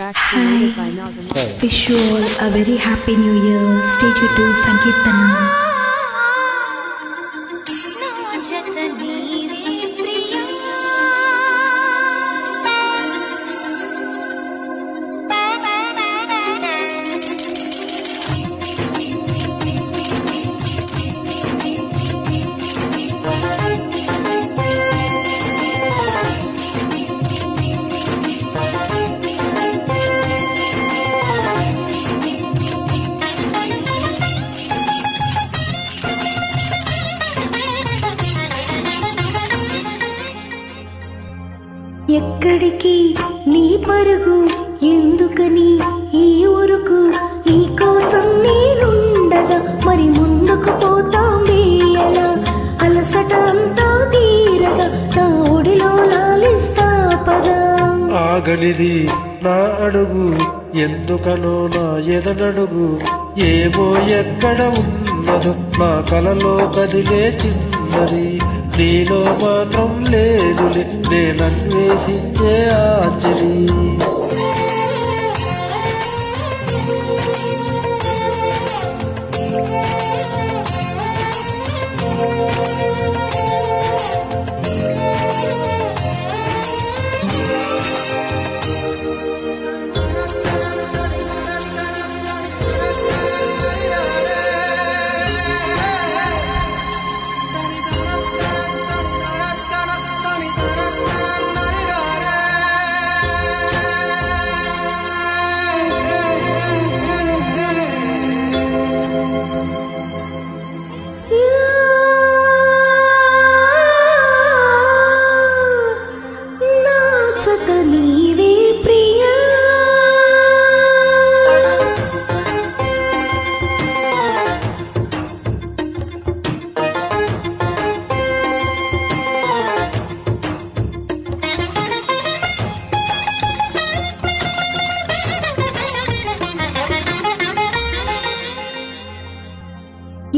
Wish you all a very happy new year. Stay tuned to Sankirtana. ఎక్కడికి నీ పరుగు ఎందుకని ఈ ఊరుకు నీ కోసం నేనుండగా మరి ముందుకు పోతామే ఎలా అలసట అంతా తీరగా నా ఒడిలో లాలిస్తా పదా ఆగనిది నా అడుగు ఎందుకనో నా ఎదనడుగు ఏమో ఎక్కడ ఉన్నదో నా కలలో కదిలే చిన్నది నీలో మాత్రం లేదులే నేనన్వేషించే ఆచరి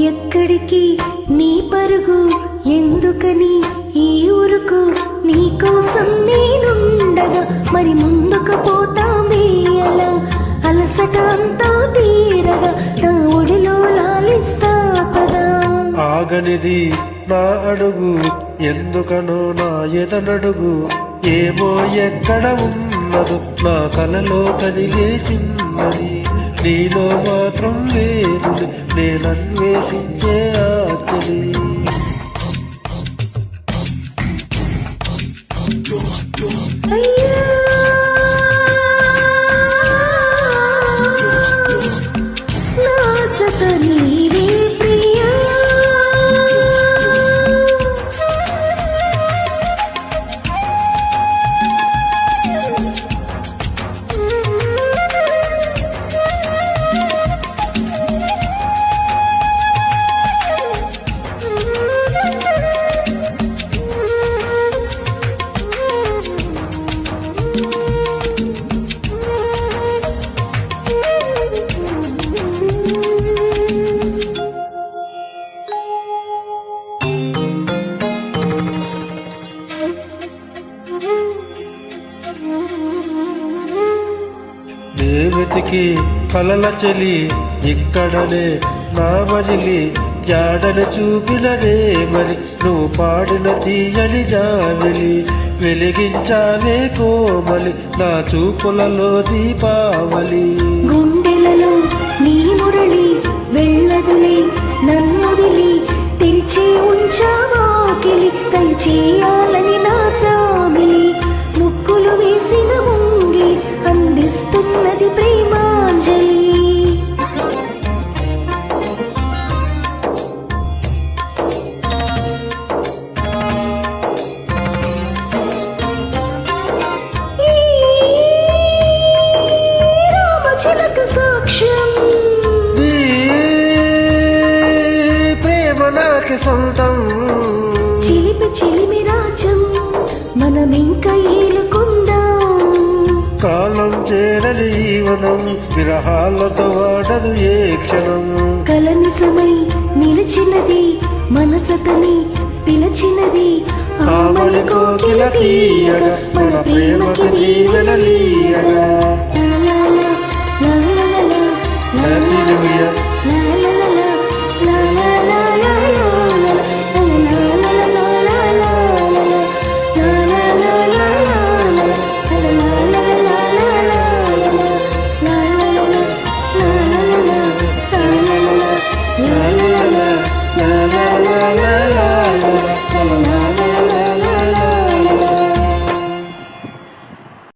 ఎక్కడికి నీ పరుగు ఎందుకని ఈ ఊరుకు నీ కోసం నేనుండగా మరి ముందుకు పోతామే ఎలా అలసట అంతా తీరగా నా ఒడిలో లాలిస్తా పదా ఆగనిది నా అడుగు ఎందుకనో నా ఎదనడుగు ఏమో ఎక్కడ ఉన్నదో నా కలలో కదిలే చిన్నది నీలో మాత్రం లేదు నేనన్వేషించే ఆచరి వెతికి కలల చెలి ఇక్కడనే నా మజిలి జాడను చూపినదే మరి నువ్వు పాడిన తీయని జావెలి వెలిగించావే కోమలి నా చూపులలో దీపావళి గుండెలలో నీ మురళి వెళ్ళదులే నన్నుదిలి తెరిచి ఉంచావాకిలి చేయాలని నా చామిలి ముక్కులు వేసిన ముంగి అందిస్తున్నది ప్రేమాంజలి రామచిలక సాక్ష్యం ప్రేమ నాకి సొంతం చిలిపి చిలిమి రాజ్యం మనమింక ఏలుకుందాం కాలం చేరని జీవనం విరహాలతో వాడదు ఏ క్షణం కలనిసమై నిలిచినది మనసతని పిలచినది ఆమని కోకిల తీయగా మన ప్రేమకి దీవెనలీయగా